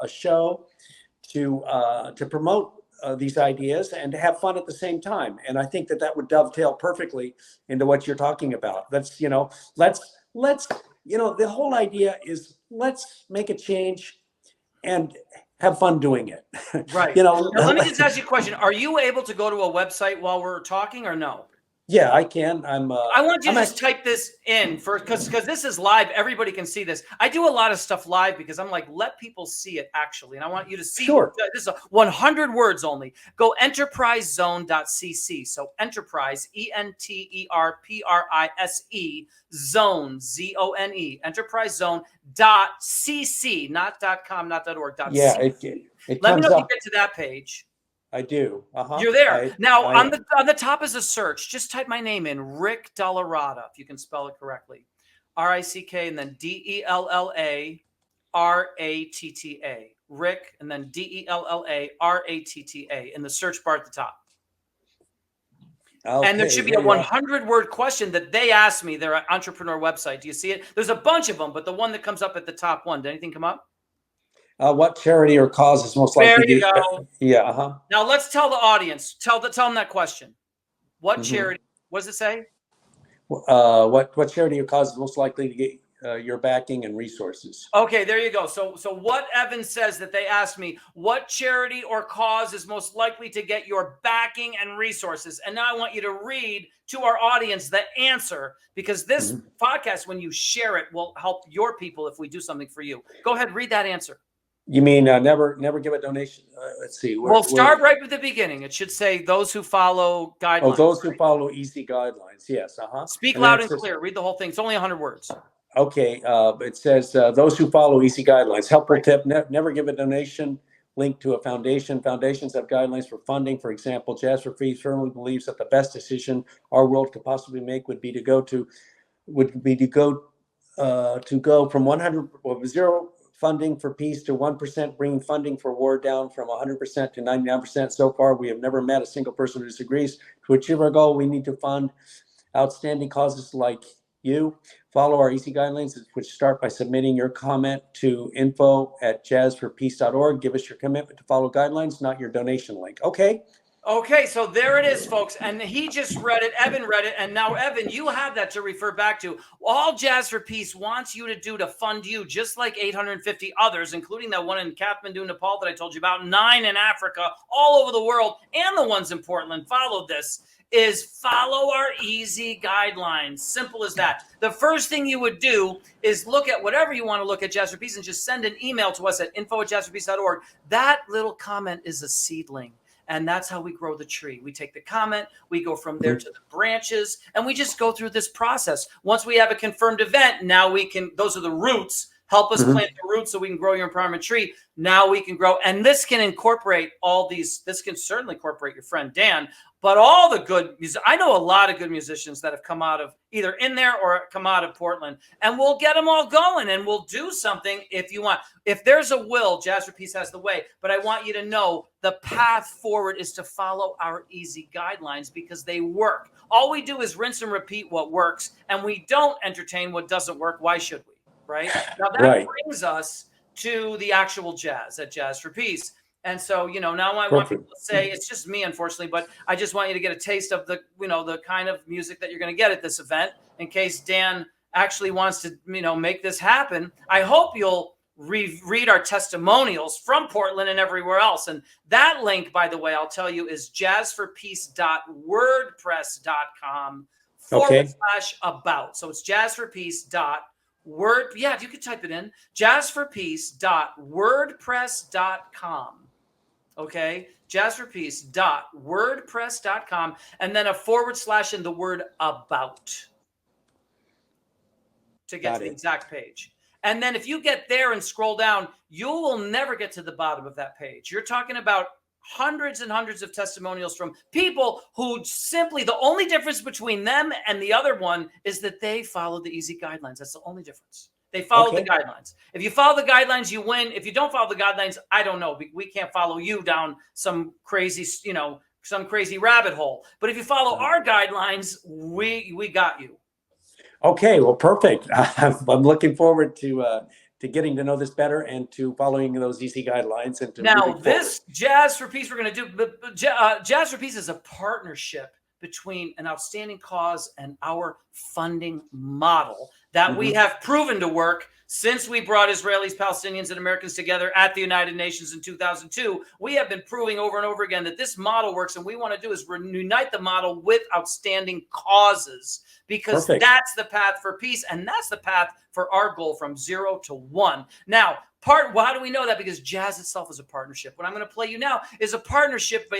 a show to promote these ideas and to have fun at the same time. And I think that would dovetail perfectly into what you're talking about. Let's the whole idea is let's make a change and have fun doing it. Right. Now, let me just ask you a question. Are you able to go to a website while we're talking or no? Yeah, I can. I want you to just type this in first because this is live. Everybody can see this. I do a lot of stuff live because I'm like, let people see it actually. And I want you to see. Sure. This is 100 words only. Go enterprisezone.cc. So enterprise, ENTERPRISE, zone, ZONE, enterprisezone.cc, not .com, not .org, yeah, .cc. It Let me know if up. you get to that page. I do. You're there. Now, on the top is a search. Just type my name in, Rick DellaRatta, if you can spell it correctly. RICK and then DELLARATTA. Rick and then DELLARATTA in the search bar at the top. Okay, and there should be a 100-word question that they asked me, their entrepreneur website. Do you see it? There's a bunch of them, but the one that comes up at the top one. Did anything come up? What charity or cause is most likely? There you go. Yeah. Now let's tell the audience. Tell them that question. What charity? What does it say? What charity or cause is most likely to get your backing and resources? Okay, there you go. So what Evan says that they asked me, what charity or cause is most likely to get your backing and resources? And now I want you to read to our audience the answer, because this podcast, when you share it, will help your people if we do something for you. Go ahead, read that answer. You mean never give a donation? Let's see. We'll start right with the beginning. It should say those who follow guidelines. Oh, those who follow easy guidelines. Yes. Speak loud and clear. Read the whole thing. It's only 100 words. Okay. It says those who follow easy guidelines. Helpful tip: never give a donation linked to a foundation. Foundations have guidelines for funding. For example, Jazz for Peace firmly believes that the best decision our world could possibly make would be to go from 0 funding for peace to 1%, bringing funding for war down from 100% to 99%. So far, we have never met a single person who disagrees. To achieve our goal, we need to fund outstanding causes like you. Follow our easy guidelines, which start by submitting your comment to info@jazzforpeace.org. Give us your commitment to follow guidelines, not your donation link. Okay, so there it is, folks. And he just read it. Evan read it. And now, Evan, you have that to refer back to. All Jazz for Peace wants you to do to fund you, just like 850 others, including that one in Kathmandu, Nepal that I told you about, 9 in Africa, all over the world, and the ones in Portland. Follow this. Is follow our easy guidelines. Simple as that. The first thing you would do is look at whatever you want to look at Jazz for Peace and just send an email to us at info@jazzforpeace.org. That little comment is a seedling. And that's how we grow the tree. We take the comment, we go from there to the branches, and we just go through this process. Once we have a confirmed event, now we can, those are the roots, help us plant the roots so we can grow your empowerment tree. Now we can grow. And this can incorporate all these, this can certainly incorporate your friend Dan, but all the good music. I know a lot of good musicians that have come out of either in there or come out of Portland, and we'll get them all going and we'll do something if you want. If there's a will, Jazz for Peace has the way. But I want you to know the path forward is to follow our easy guidelines because they work. All we do is rinse and repeat what works, and we don't entertain what doesn't work. Why should we? Right? Now that brings us to the actual jazz at Jazz for Peace. And so, now I want people to say, it's just me, unfortunately, but I just want you to get a taste of the, the kind of music that you're going to get at this event in case Dan actually wants to, make this happen. I hope you'll read our testimonials from Portland and everywhere else. And that link, by the way, I'll tell you, is jazzforpeace.wordpress.com/about. So it's jazzforpeace.word. Yeah, if you could type it in, jazzforpeace.wordpress.com. Okay, jazzforpeace.wordpress.com, and then a / in the word about to get to the exact page. And then if you get there and scroll down, you will never get to the bottom of that page. You're talking about hundreds and hundreds of testimonials from people who simply, the only difference between them and the other one is that they follow the easy guidelines. That's the only difference. They follow the guidelines. If you follow the guidelines, you win. If you don't follow the guidelines, I don't know. We can't follow you down some crazy, some crazy rabbit hole. But if you follow our guidelines, we got you. Okay, well, perfect. I'm looking forward to getting to know this better and to following those EC guidelines and to now moving this forward. Jazz for Peace we're going to do, but Jazz for Peace is a partnership between an outstanding cause and our funding model that we have proven to work since we brought Israelis, Palestinians, and Americans together at the United Nations in 2002. We have been proving over and over again that this model works, and we want to do is unite the model with outstanding causes, because that's the path for peace, and that's the path for our goal from 0 to 1. Now, why do we know that? Because jazz itself is a partnership. What I'm going to play you now is a partnership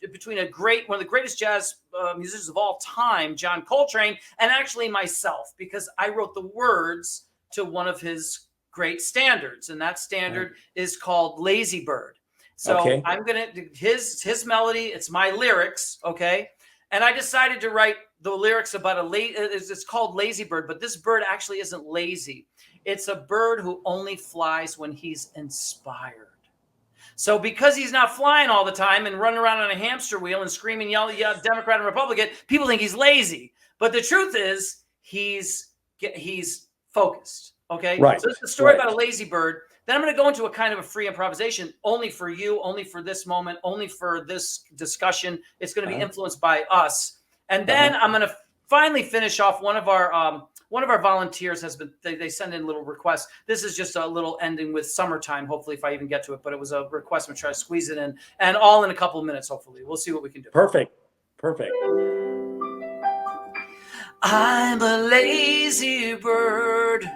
between one of the greatest jazz musicians of all time, John Coltrane, and actually myself, because I wrote the words to one of his great standards, and that standard is called Lazy Bird. So I'm going to his melody. It's my lyrics, okay? And I decided to write the lyrics about it's called Lazy Bird, but this bird actually isn't lazy. It's a bird who only flies when he's inspired. So because he's not flying all the time and running around on a hamster wheel and screaming, yelling, Democrat and Republican, people think he's lazy. But the truth is he's focused. Okay. Right. So this is the story about a lazy bird. Then I'm going to go into a kind of a free improvisation, only for you, only for this moment, only for this discussion. It's going to be influenced by us. And then I'm going to finally finish off one of our volunteers they send in little requests. This is just a little ending with Summertime, hopefully, if I even get to it, but it was a request. I'm going to try to squeeze it in, and all in a couple of minutes, hopefully. We'll see what we can do. Perfect. I'm a lazy bird.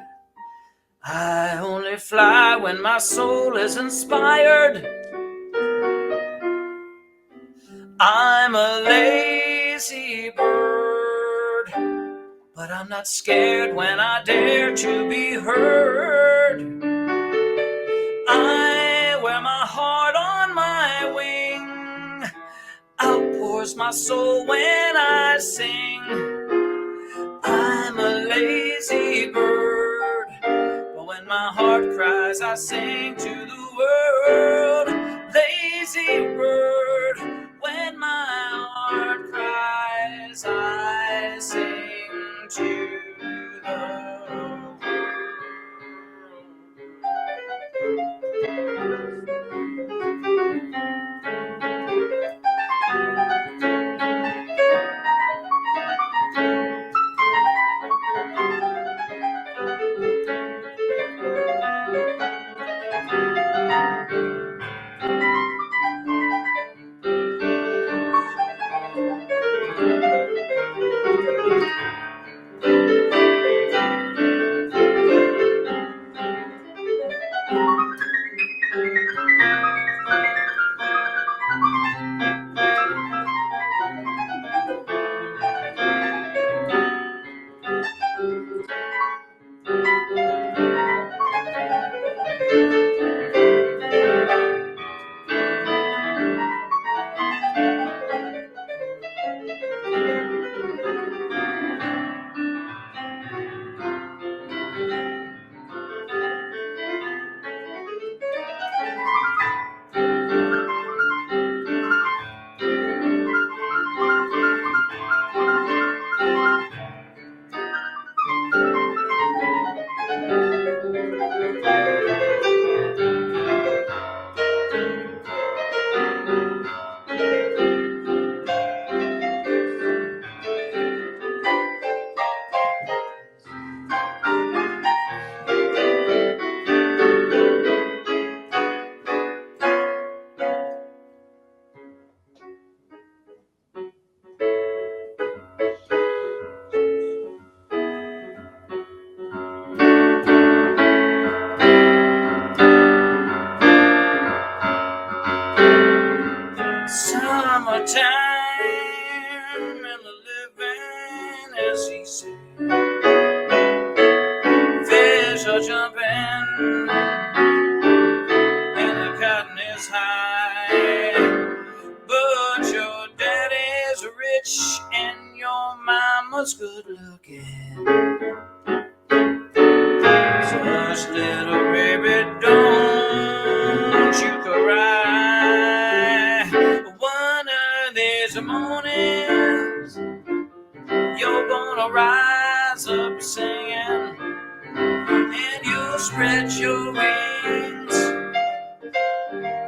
I only fly when my soul is inspired. I'm a lazy bird, but I'm not scared when I dare to be heard. I wear my heart on my wing, outpours my soul when I sing. I'm a lazy bird, but when my heart cries, I sing to the world. Lazy bird, when my heart cries, I sing to the world. Summertime and the living is easy. Fish are jumping and the cotton is high. But your daddy's rich and your mama's good looking. So hush, little baby, don't you cry. One of these mornings you're gonna rise up singing, and you'll spread your wings,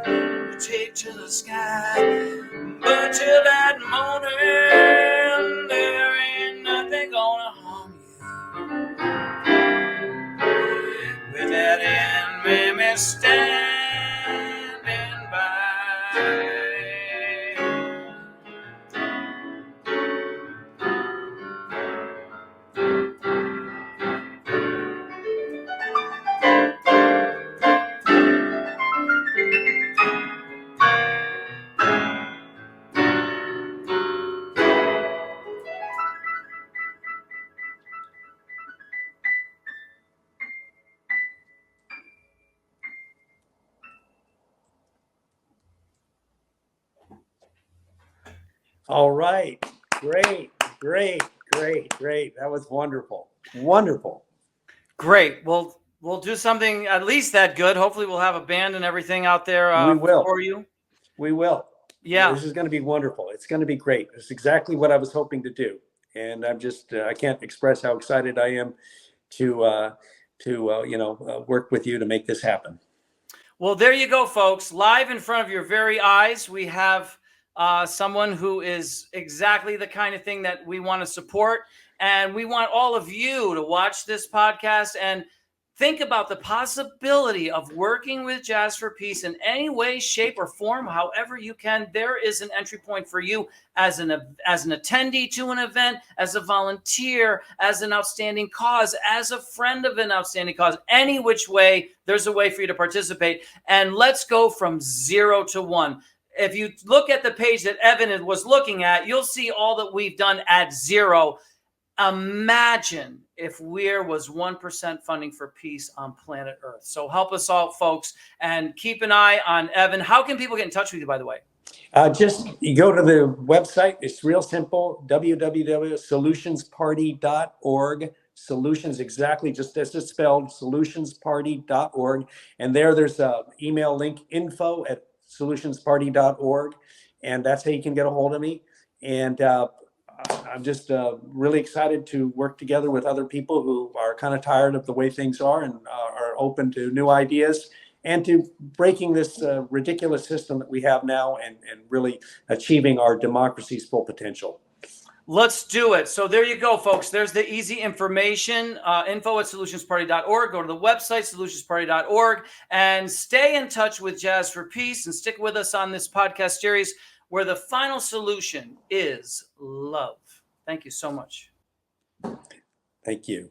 you take to the sky. But till that morning, there ain't nothing gonna harm you. With that enemy standing by. All right. Great. That was wonderful. Wonderful. Great. Well, we'll do something at least that good. Hopefully we'll have a band and everything out there We will. for you. We will. Yeah. This is going to be wonderful. It's going to be great. It's exactly what I was hoping to do. And I'm just, I can't express how excited I am to work with you to make this happen. Well, there you go, folks. Live in front of your very eyes, we have someone who is exactly the kind of thing that we want to support. And we want all of you to watch this podcast and think about the possibility of working with Jazz for Peace in any way, shape, or form, however you can. There is an entry point for you as an attendee to an event, as a volunteer, as an outstanding cause, as a friend of an outstanding cause. Any which way, there's a way for you to participate. And let's go from 0 to 1. If you look at the page that Evan was looking at, you'll see all that we've done at 0. Imagine if there was 1% funding for peace on planet Earth. So help us out, folks, and keep an eye on Evan. How can people get in touch with you, by the way? Just you go to the website. It's real simple, www.solutionsparty.org. Solutions, exactly just as it's spelled, solutionsparty.org. And there's an email link, info@solutionsparty.org. And that's how you can get a hold of me. And I'm just really excited to work together with other people who are kind of tired of the way things are and are open to new ideas and to breaking this ridiculous system that we have now and really achieving our democracy's full potential. Let's do it. So there you go, folks. There's the easy information, info@solutionsparty.org. Go to the website, solutionsparty.org, and stay in touch with Jazz for Peace and stick with us on this podcast series where the final solution is love. Thank you so much. Thank you.